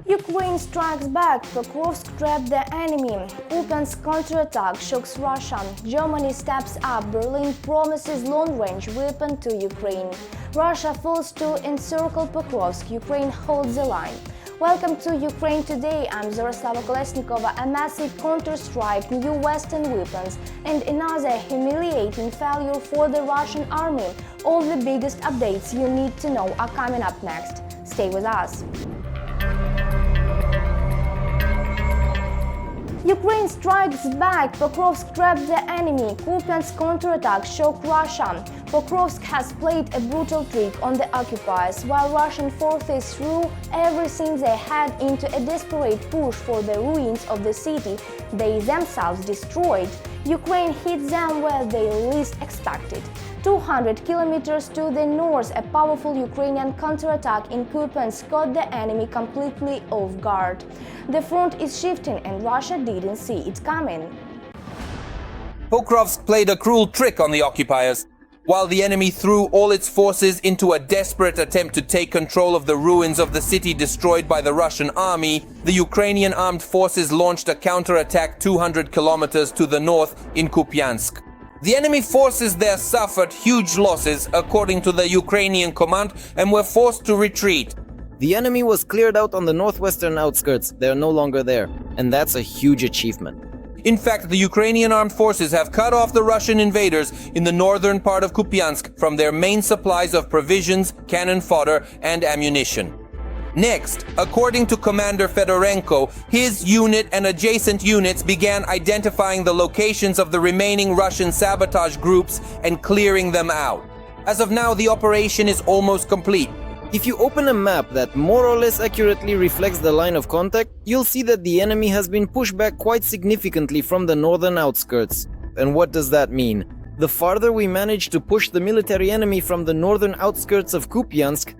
Ukraine strikes back, Pokrovsk trapped the enemy, Kupyansk counterattack shocks Russia, Germany steps up, Berlin promises long-range weapon to Ukraine. Russia falls to encircle Pokrovsk, Ukraine holds the line. Welcome to Ukraine Today, I'm Zaroslava Kolesnikova. A massive counter-strike, new Western weapons, and another humiliating failure for the Russian army. All the biggest updates you need to know are coming up next. Stay with us. Ukraine strikes back, Pokrovsk trapped the enemy, Kupyansk counterattack shocked Russia. Pokrovsk has played a brutal trick on the occupiers, while Russian forces threw everything they had into a desperate push for the ruins of the city they themselves destroyed. Ukraine hit them where they least expected. 200 kilometers to the north, a powerful Ukrainian counterattack in Kupyansk caught the enemy completely off guard. The front is shifting and Russia didn't see it coming. Pokrovsk played a cruel trick on the occupiers. While the enemy threw all its forces into a desperate attempt to take control of the ruins of the city destroyed by the Russian army, the Ukrainian armed forces launched a counterattack 200 kilometers to the north in Kupyansk. The enemy forces there suffered huge losses, according to the Ukrainian command, and were forced to retreat. The enemy was cleared out on the northwestern outskirts. They are no longer there, and that's a huge achievement. In fact, the Ukrainian armed forces have cut off the Russian invaders in the northern part of Kupyansk from their main supplies of provisions, cannon fodder, and ammunition. Next, according to Commander Fedorenko, his unit and adjacent units began identifying the locations of the remaining Russian sabotage groups and clearing them out. As of now, the operation is almost complete. If you open a map that more or less accurately reflects the line of contact, you'll see that the enemy has been pushed back quite significantly from the northern outskirts. And what does that mean? The farther we manage to push the military enemy from the northern outskirts of Kupyansk,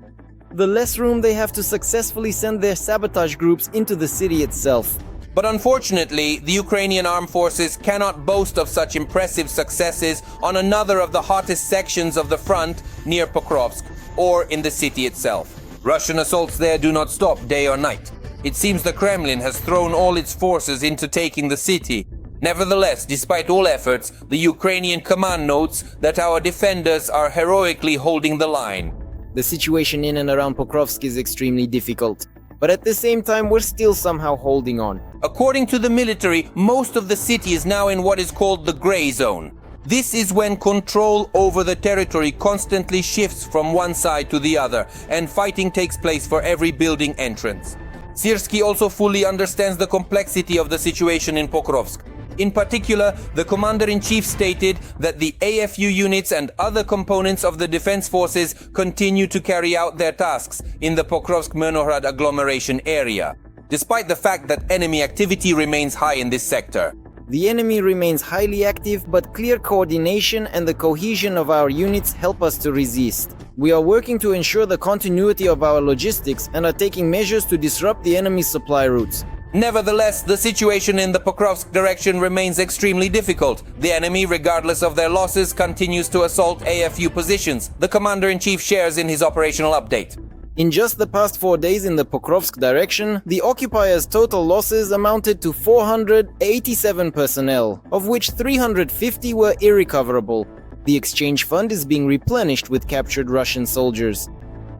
the less room they have to successfully send their sabotage groups into the city itself. But unfortunately, the Ukrainian armed forces cannot boast of such impressive successes on another of the hottest sections of the front near Pokrovsk, or in the city itself. Russian assaults there do not stop day or night. It seems the Kremlin has thrown all its forces into taking the city. Nevertheless, despite all efforts, the Ukrainian command notes that our defenders are heroically holding the line. The situation in and around Pokrovsk is extremely difficult, but at the same time we're still somehow holding on. According to the military, most of the city is now in what is called the gray zone. This is when control over the territory constantly shifts from one side to the other, and fighting takes place for every building entrance. Syrskyi also fully understands the complexity of the situation in Pokrovsk. In particular, the commander-in-chief stated that the AFU units and other components of the defense forces continue to carry out their tasks in the Pokrovsk-Myrnograd agglomeration area, despite the fact that enemy activity remains high in this sector. The enemy remains highly active, but clear coordination and the cohesion of our units help us to resist. We are working to ensure the continuity of our logistics and are taking measures to disrupt the enemy's supply routes. Nevertheless, the situation in the Pokrovsk direction remains extremely difficult. The enemy, regardless of their losses, continues to assault AFU positions, the commander-in-chief shares in his operational update. In just the past 4 days in the Pokrovsk direction, the occupiers' total losses amounted to 487 personnel, of which 350 were irrecoverable. The exchange fund is being replenished with captured Russian soldiers.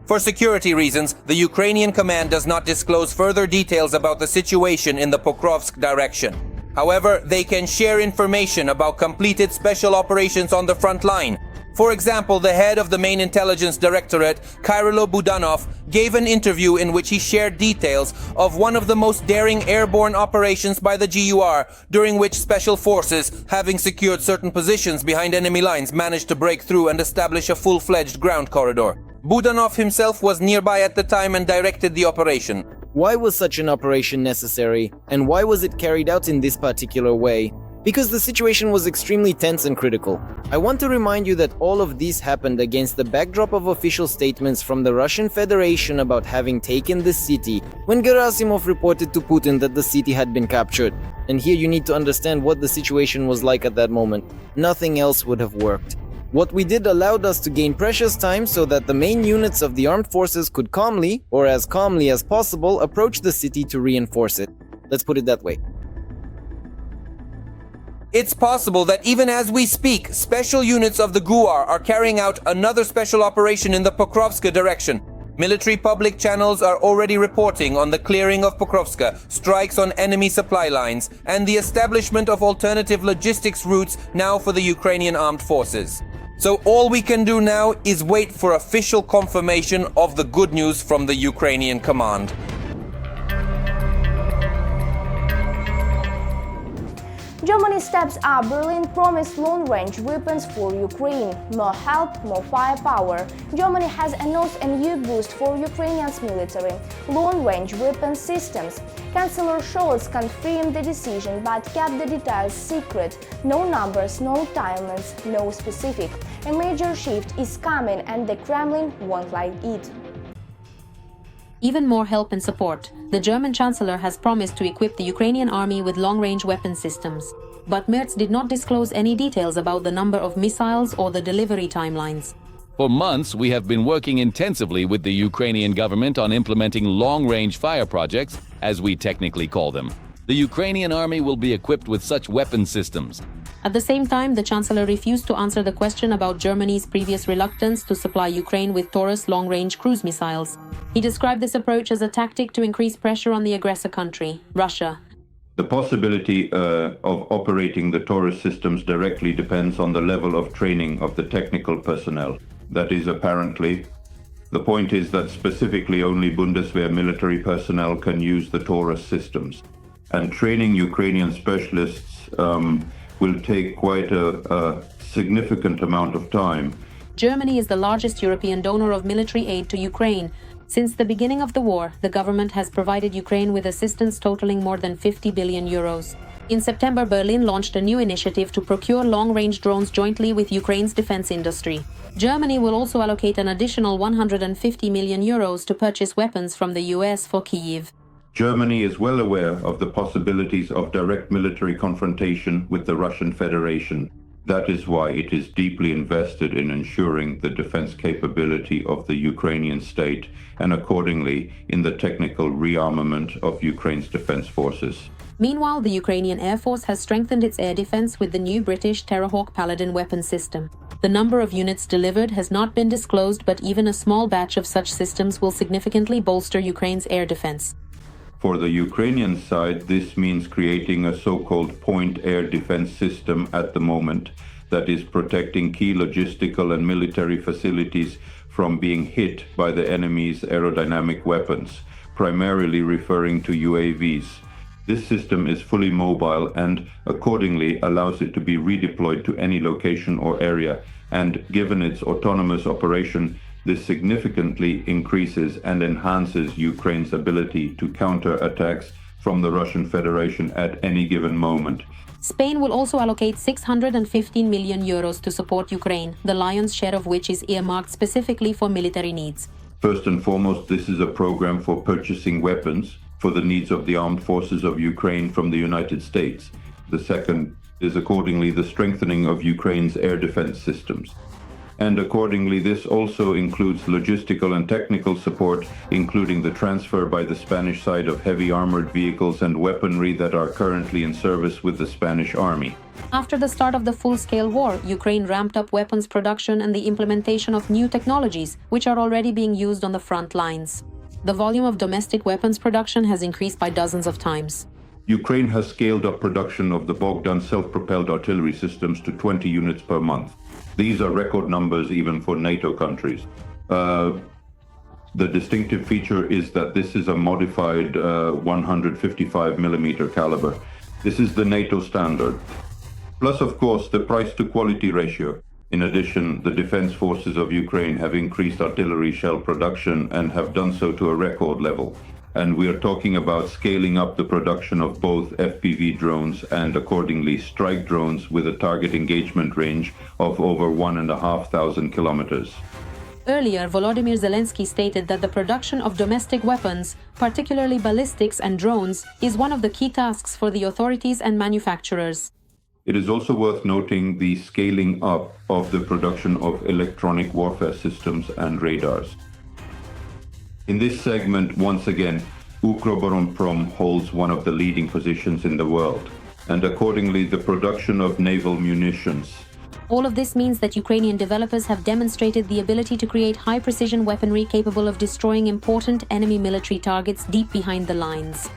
For security reasons, the Ukrainian command does not disclose further details about the situation in the Pokrovsk direction. However, they can share information about completed special operations on the front line. For example, the head of the main intelligence directorate, Kyrylo Budanov, gave an interview in which he shared details of one of the most daring airborne operations by the GUR, during which special forces, having secured certain positions behind enemy lines, managed to break through and establish a full-fledged ground corridor. Budanov himself was nearby at the time and directed the operation. Why was such an operation necessary, and why was it carried out in this particular way? Because the situation was extremely tense and critical. I want to remind you that all of this happened against the backdrop of official statements from the Russian Federation about having taken the city, when Gerasimov reported to Putin that the city had been captured. And here you need to understand what the situation was like at that moment. Nothing else would have worked. What we did allowed us to gain precious time so that the main units of the armed forces could calmly, or as calmly as possible, approach the city to reinforce it. Let's put it that way. It's possible that even as we speak, special units of the GUAR are carrying out another special operation in the Pokrovsk direction. Military public channels are already reporting on the clearing of Pokrovsk, strikes on enemy supply lines, and the establishment of alternative logistics routes now for the Ukrainian armed forces. So all we can do now is wait for official confirmation of the good news from the Ukrainian command. Germany steps up. Berlin promised long-range weapons for Ukraine. More help, more firepower. Germany has announced a new boost for Ukrainians' military, long-range weapon systems. Chancellor Scholz confirmed the decision but kept the details secret. No numbers, no timelines, no specific. A major shift is coming and the Kremlin won't like it. Even more help and support. The German Chancellor has promised to equip the Ukrainian army with long-range weapon systems. But Merz did not disclose any details about the number of missiles or the delivery timelines. For months, we have been working intensively with the Ukrainian government on implementing long-range fire projects, as we technically call them. The Ukrainian army will be equipped with such weapon systems. At the same time, the Chancellor refused to answer the question about Germany's previous reluctance to supply Ukraine with Taurus long-range cruise missiles. He described this approach as a tactic to increase pressure on the aggressor country, Russia. The possibility of operating the Taurus systems directly depends on the level of training of the technical personnel. That is apparently. The point is that specifically only Bundeswehr military personnel can use the Taurus systems. And training Ukrainian specialists will take quite a significant amount of time. Germany is the largest European donor of military aid to Ukraine. Since the beginning of the war, the government has provided Ukraine with assistance totaling more than 50 billion euros. In September, Berlin launched a new initiative to procure long-range drones jointly with Ukraine's defense industry. Germany will also allocate an additional 150 million euros to purchase weapons from the US for Kyiv. Germany is well aware of the possibilities of direct military confrontation with the Russian Federation. That is why it is deeply invested in ensuring the defense capability of the Ukrainian state and accordingly in the technical rearmament of Ukraine's defense forces. Meanwhile, the Ukrainian Air Force has strengthened its air defense with the new British Terrahawk Paladin weapon system. The number of units delivered has not been disclosed, but even a small batch of such systems will significantly bolster Ukraine's air defense. For the Ukrainian side, this means creating a so-called point air defense system at the moment that is protecting key logistical and military facilities from being hit by the enemy's aerodynamic weapons, primarily referring to UAVs. This system is fully mobile and accordingly allows it to be redeployed to any location or area, and given its autonomous operation, this significantly increases and enhances Ukraine's ability to counter attacks from the Russian Federation at any given moment. Spain will also allocate 615 million euros to support Ukraine, the lion's share of which is earmarked specifically for military needs. First and foremost, this is a program for purchasing weapons for the needs of the armed forces of Ukraine from the United States. The second is accordingly the strengthening of Ukraine's air defense systems. And accordingly, this also includes logistical and technical support, including the transfer by the Spanish side of heavy armored vehicles and weaponry that are currently in service with the Spanish army. After the start of the full-scale war, Ukraine ramped up weapons production and the implementation of new technologies, which are already being used on the front lines. The volume of domestic weapons production has increased by dozens of times. Ukraine has scaled up production of the Bogdan self-propelled artillery systems to 20 units per month. These are record numbers even for NATO countries. The distinctive feature is that this is a modified 155 millimeter caliber. This is the NATO standard. Plus, of course, the price-to-quality ratio. In addition, the defense forces of Ukraine have increased artillery shell production and have done so to a record level. And we are talking about scaling up the production of both FPV drones and accordingly strike drones with a target engagement range of over 1,500 kilometers. Earlier, Volodymyr Zelensky stated that the production of domestic weapons, particularly ballistics and drones, is one of the key tasks for the authorities and manufacturers. It is also worth noting the scaling up of the production of electronic warfare systems and radars. In this segment, once again, Ukroboronprom holds one of the leading positions in the world, and accordingly, the production of naval munitions. All of this means that Ukrainian developers have demonstrated the ability to create high-precision weaponry capable of destroying important enemy military targets deep behind the lines.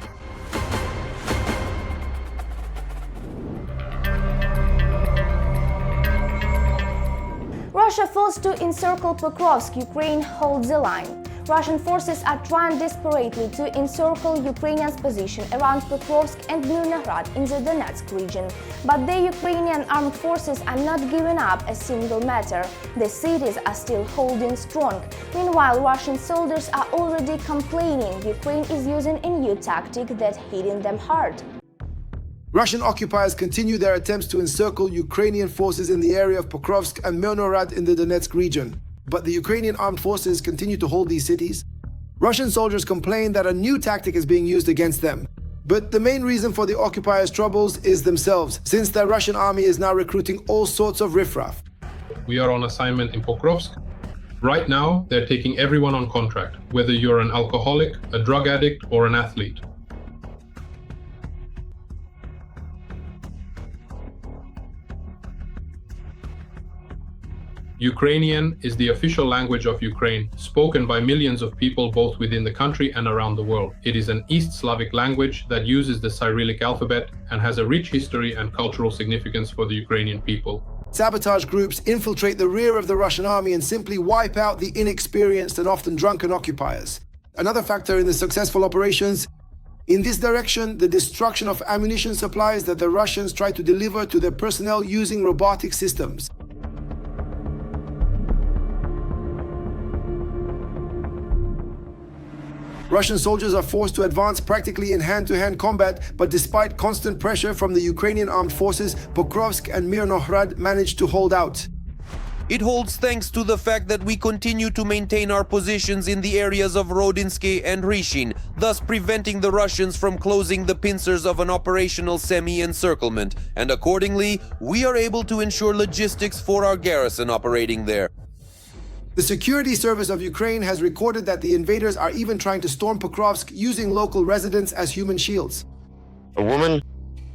Russia forced to encircle Pokrovsk, Ukraine holds the line. Russian forces are trying desperately to encircle Ukrainians' position around Pokrovsk and Myrnograd in the Donetsk region. But the Ukrainian armed forces are not giving up a single matter. The cities are still holding strong. Meanwhile, Russian soldiers are already complaining Ukraine is using a new tactic that's hitting them hard. Russian occupiers continue their attempts to encircle Ukrainian forces in the area of Pokrovsk and Myrnograd in the Donetsk region. But the Ukrainian armed forces continue to hold these cities. Russian soldiers complain that a new tactic is being used against them. But the main reason for the occupiers' troubles is themselves, since the Russian army is now recruiting all sorts of riffraff. We are on assignment in Pokrovsk. Right now, they're taking everyone on contract, whether you're an alcoholic, a drug addict, or an athlete. Ukrainian is the official language of Ukraine, spoken by millions of people both within the country and around the world. It is an East Slavic language that uses the Cyrillic alphabet and has a rich history and cultural significance for the Ukrainian people. Sabotage groups infiltrate the rear of the Russian army and simply wipe out the inexperienced and often drunken occupiers. Another factor in the successful operations, in this direction, the destruction of ammunition supplies that the Russians try to deliver to their personnel using robotic systems. Russian soldiers are forced to advance practically in hand-to-hand combat, but despite constant pressure from the Ukrainian armed forces, Pokrovsk and Myrnograd managed to hold out. It holds thanks to the fact that we continue to maintain our positions in the areas of Rodinsky and Rishin, thus preventing the Russians from closing the pincers of an operational semi-encirclement, and accordingly, we are able to ensure logistics for our garrison operating there. The security service of Ukraine has recorded that the invaders are even trying to storm Pokrovsk using local residents as human shields. A woman,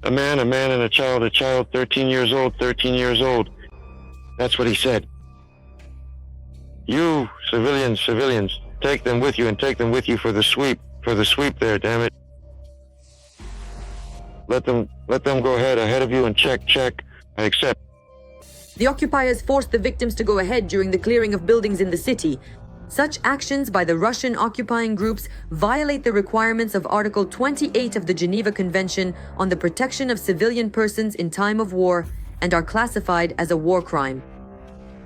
a man and a child, 13 years old, 13 years old. That's what he said. You, civilians, take them with you and take them with you for the sweep there, damn it. Let them go ahead of you and check, I accept. The occupiers forced the victims to go ahead during the clearing of buildings in the city. Such actions by the Russian occupying groups violate the requirements of Article 28 of the Geneva Convention on the Protection of Civilian Persons in Time of War and are classified as a war crime.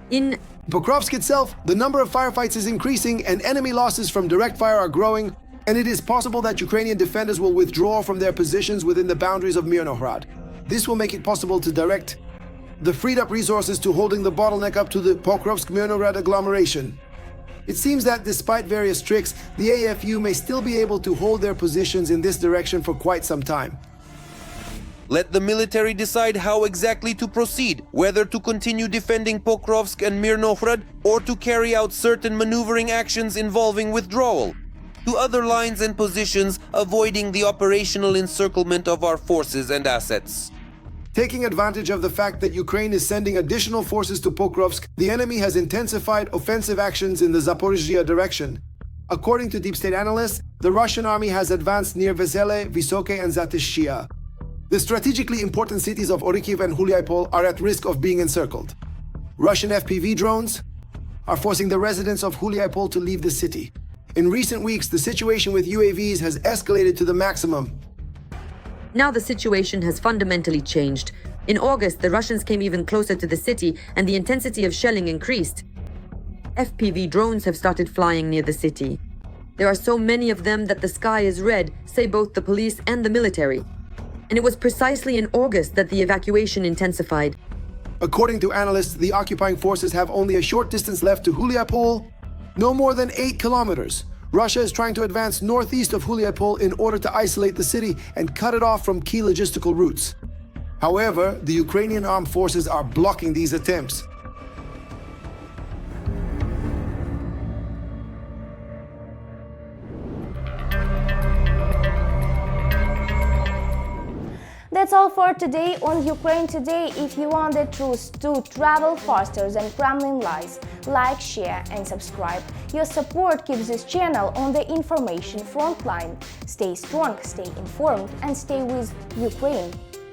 In Pokrovsk itself, the number of firefights is increasing and enemy losses from direct fire are growing, and it is possible that Ukrainian defenders will withdraw from their positions within the boundaries of Myrnograd. This will make it possible to direct the freed-up resources to holding the bottleneck up to the Pokrovsk-Myrnograd agglomeration. It seems that despite various tricks, the AFU may still be able to hold their positions in this direction for quite some time. Let the military decide how exactly to proceed, whether to continue defending Pokrovsk and Myrnograd or to carry out certain maneuvering actions involving withdrawal to other lines and positions, avoiding the operational encirclement of our forces and assets. Taking advantage of the fact that Ukraine is sending additional forces to Pokrovsk, the enemy has intensified offensive actions in the Zaporizhzhia direction. According to deep state analysts, the Russian army has advanced near Vesele, Vysoke and Zaporizhzhia. The strategically important cities of Orikhiv and Huliaipol are at risk of being encircled. Russian FPV drones are forcing the residents of Huliaipol to leave the city. In recent weeks, the situation with UAVs has escalated to the maximum. Now the situation has fundamentally changed. In August, the Russians came even closer to the city and the intensity of shelling increased. FPV drones have started flying near the city. There are so many of them that the sky is red, say both the police and the military. And it was precisely in August that the evacuation intensified. According to analysts, the occupying forces have only a short distance left to Huliaipol, no more than 8 kilometers. Russia is trying to advance northeast of Huliaipol in order to isolate the city and cut it off from key logistical routes. However, the Ukrainian armed forces are blocking these attempts. That's all for today on Ukraine Today. If you want the truth to travel faster than Kremlin lies, like, share and subscribe. Your support keeps this channel on the information frontline. Stay strong, stay informed and stay with Ukraine.